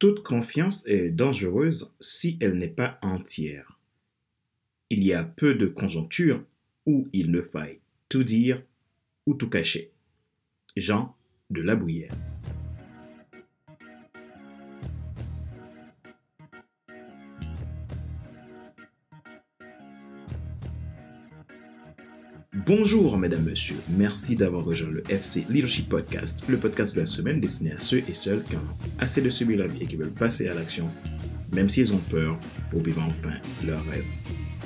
Toute confiance est dangereuse si elle n'est pas entière. Il y a peu de conjonctures où il ne faille tout dire ou tout cacher. Jean de La Bruyère. Bonjour mesdames, messieurs, merci d'avoir rejoint le FC Leadership Podcast, le podcast de la semaine destiné à ceux et celles qui en ont assez de subir la vie et qui veulent passer à l'action, même s'ils ont peur, pour vivre enfin leur rêve.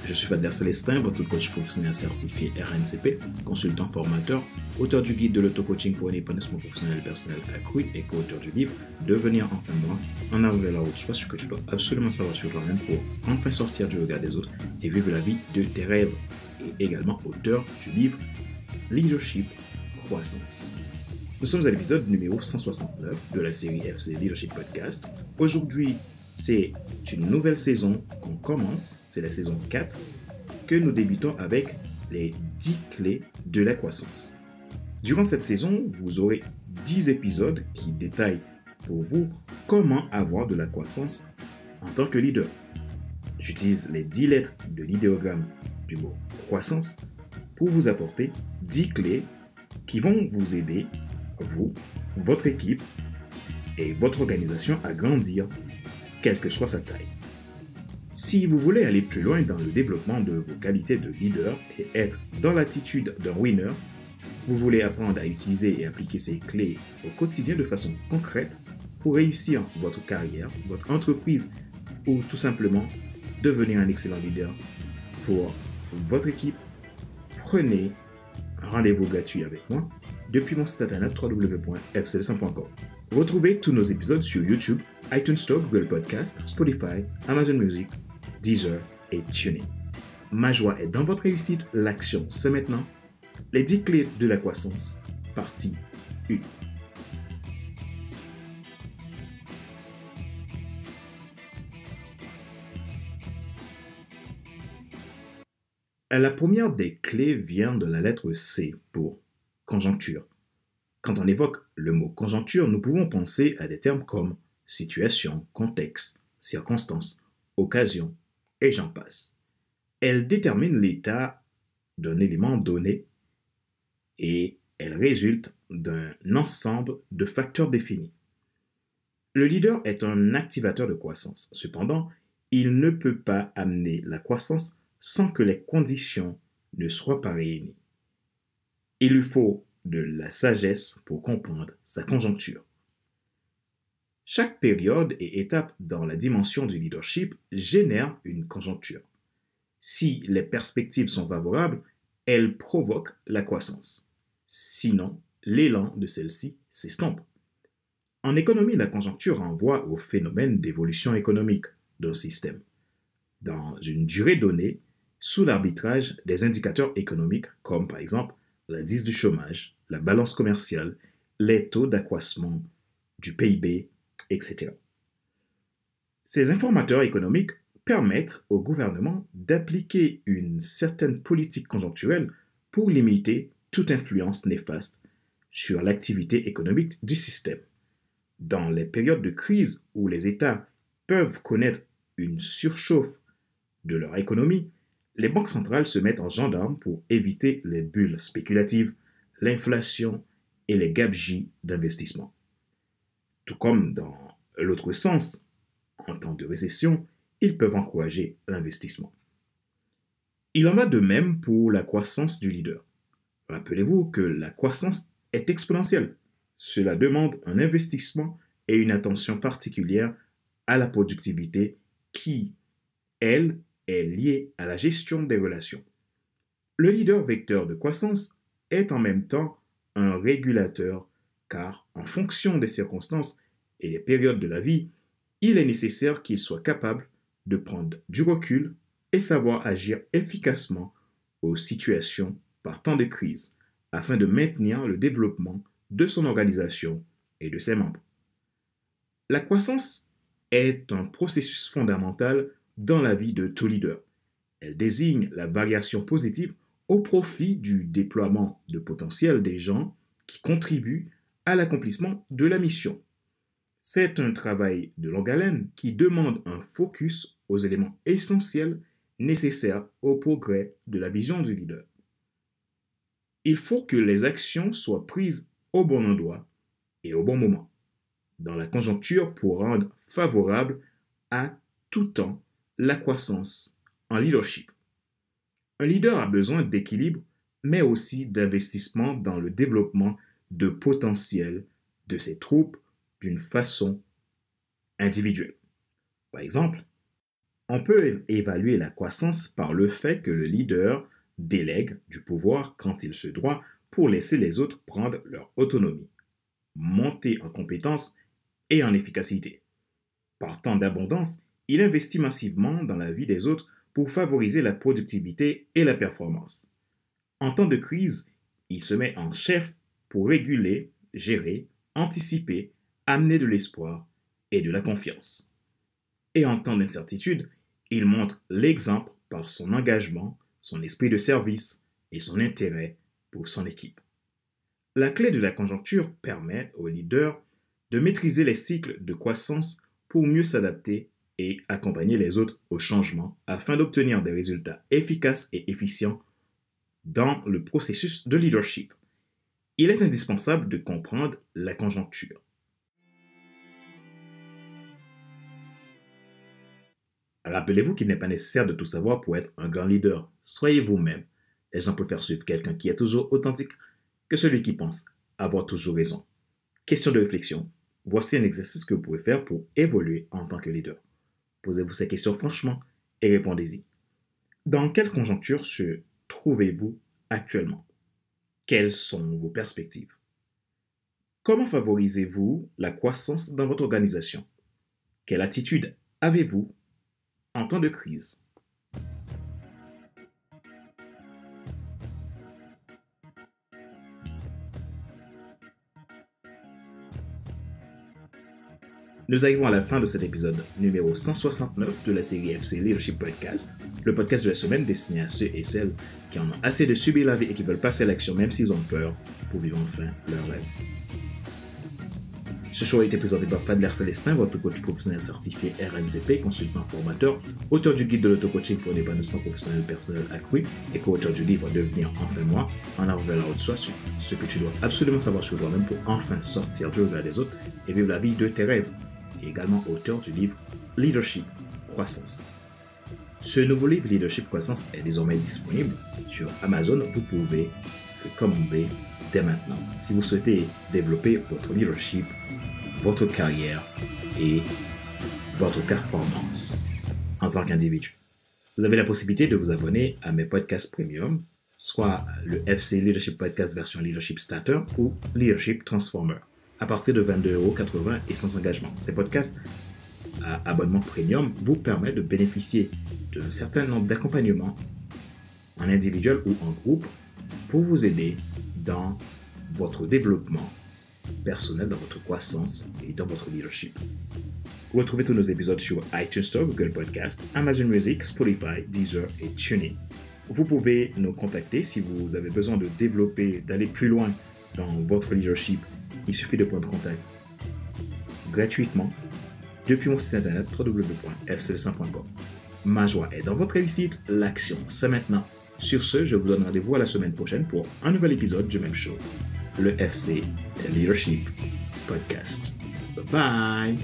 Je suis Fadler Célestin, votre coach professionnel certifié RNCP, consultant formateur, auteur du guide de l'auto-coaching pour un épanouissement professionnel et personnel accru et co-auteur du livre « Devenir enfin moi, en avant de la route, soit ce que tu dois absolument savoir sur toi-même pour enfin sortir du regard des autres et vivre la vie de tes rêves » et également auteur du livre « Leadership Croissance ». Nous sommes à l'épisode numéro 169 de la série FC Leadership Podcast. Aujourd'hui, c'est une nouvelle saison qu'on commence, c'est la saison 4, que nous débutons avec les 10 clés de la croissance. Durant cette saison, vous aurez 10 épisodes qui détaillent pour vous comment avoir de la croissance en tant que leader. J'utilise les 10 lettres de l'idéogramme du mot croissance pour vous apporter 10 clés qui vont vous aider, vous, votre équipe et votre organisation à grandir quelle que soit sa taille. Si vous voulez aller plus loin dans le développement de vos qualités de leader et être dans l'attitude d'un winner, vous voulez apprendre à utiliser et appliquer ces clés au quotidien de façon concrète pour réussir votre carrière, votre entreprise ou tout simplement devenir un excellent leader pour votre équipe, prenez un rendez-vous gratuit avec moi depuis mon site internet www.fcl100.com. Retrouvez tous nos épisodes sur YouTube, iTunes Store, Google Podcast, Spotify, Amazon Music, Deezer et TuneIn. Ma joie est dans votre réussite, l'action c'est maintenant. Les 10 clés de la croissance, partie 1. La première des clés vient de la lettre C pour conjoncture. Quand on évoque le mot conjoncture, nous pouvons penser à des termes comme situation, contexte, circonstance, occasion, et j'en passe. Elle détermine l'état d'un élément donné et elle résulte d'un ensemble de facteurs définis. Le leader est un activateur de croissance. Cependant, il ne peut pas amener la croissance sans que les conditions ne soient pas réunies. Il lui faut de la sagesse pour comprendre sa conjoncture. Chaque période et étape dans la dimension du leadership génère une conjoncture. Si les perspectives sont favorables, elles provoquent la croissance. Sinon, l'élan de celle-ci s'estompe. En économie, la conjoncture renvoie au phénomène d'évolution économique d'un système. Dans une durée donnée, sous l'arbitrage des indicateurs économiques comme par exemple l'indice du chômage, la balance commerciale, les taux d'accroissement du PIB, etc. Ces informateurs économiques permettent au gouvernement d'appliquer une certaine politique conjoncturelle pour limiter toute influence néfaste sur l'activité économique du système. Dans les périodes de crise où les États peuvent connaître une surchauffe de leur économie, les banques centrales se mettent en gendarme pour éviter les bulles spéculatives, l'inflation et les gabegies d'investissement. Tout comme dans l'autre sens, en temps de récession, ils peuvent encourager l'investissement. Il en va de même pour la croissance du leader. Rappelez-vous que la croissance est exponentielle. Cela demande un investissement et une attention particulière à la productivité qui, elle, est liée à la gestion des relations. Le leader vecteur de croissance est en même temps un régulateur car, en fonction des circonstances et des périodes de la vie, il est nécessaire qu'il soit capable de prendre du recul et savoir agir efficacement aux situations par temps de crise afin de maintenir le développement de son organisation et de ses membres. La croissance est un processus fondamental dans la vie de tout leader. Elle désigne la variation positive au profit du déploiement de potentiel des gens qui contribuent à l'accomplissement de la mission. C'est un travail de longue haleine qui demande un focus aux éléments essentiels nécessaires au progrès de la vision du leader. Il faut que les actions soient prises au bon endroit et au bon moment, dans la conjoncture pour rendre favorable à tout temps la croissance en leadership. Un leader a besoin d'équilibre, mais aussi d'investissement dans le développement de potentiel de ses troupes d'une façon individuelle. Par exemple, on peut évaluer la croissance par le fait que le leader délègue du pouvoir quand il se doit pour laisser les autres prendre leur autonomie, monter en compétences et en efficacité. Par temps d'abondance, il investit massivement dans la vie des autres pour favoriser la productivité et la performance. En temps de crise, il se met en chef pour réguler, gérer, anticiper, amener de l'espoir et de la confiance. Et en temps d'incertitude, il montre l'exemple par son engagement, son esprit de service et son intérêt pour son équipe. La clé de la conjoncture permet au leader de maîtriser les cycles de croissance pour mieux s'adapter et accompagner les autres au changement afin d'obtenir des résultats efficaces et efficients dans le processus de leadership. Il est indispensable de comprendre la conjoncture. Rappelez-vous qu'il n'est pas nécessaire de tout savoir pour être un grand leader. Soyez vous-même. Les gens préfèrent suivre quelqu'un qui est toujours authentique que celui qui pense avoir toujours raison. Question de réflexion. Voici un exercice que vous pouvez faire pour évoluer en tant que leader. Posez-vous ces questions franchement et répondez-y. Dans quelle conjoncture se trouvez-vous actuellement? Quelles sont vos perspectives? Comment favorisez-vous la croissance dans votre organisation? Quelle attitude avez-vous en temps de crise? Nous arrivons à la fin de cet épisode numéro 169 de la série FC Leadership Podcast, le podcast de la semaine destiné à ceux et celles qui en ont assez de subir la vie et qui veulent passer à l'action même s'ils ont peur pour vivre enfin leur rêve. Ce show a été présenté par Fadler Célestin, votre coach professionnel certifié RNCP, consultant formateur, auteur du guide de l'auto-coaching pour l'épanouissement professionnel personnel accru et co-auteur du livre Devenir enfin moi, en avant vers la haute soi, ce que tu dois absolument savoir sur toi-même pour enfin sortir du regard des autres et vivre la vie de tes rêves. Et également auteur du livre Leadership Croissance. Ce nouveau livre Leadership Croissance est désormais disponible sur Amazon. Vous pouvez le commander dès maintenant si vous souhaitez développer votre leadership, votre carrière et votre performance en tant qu'individu. Vous avez la possibilité de vous abonner à mes podcasts premium, soit le FC Leadership Podcast version Leadership Starter ou Leadership Transformer, à partir de 22,80 € et sans engagement. Ces podcasts à abonnement premium vous permettent de bénéficier d'un certain nombre d'accompagnements en individuel ou en groupe pour vous aider dans votre développement personnel, dans votre croissance et dans votre leadership. Retrouvez tous nos épisodes sur iTunes Store, Google Podcast, Amazon Music, Spotify, Deezer et TuneIn. Vous pouvez nous contacter si vous avez besoin de développer, d'aller plus loin dans votre leadership. Il suffit de prendre contact gratuitement depuis mon site internet www.fcl100.com. Ma joie est dans votre réussite, l'action c'est maintenant. Sur ce, je vous donne rendez-vous à la semaine prochaine pour un nouvel épisode du même show, le FC Leadership Podcast. Bye bye!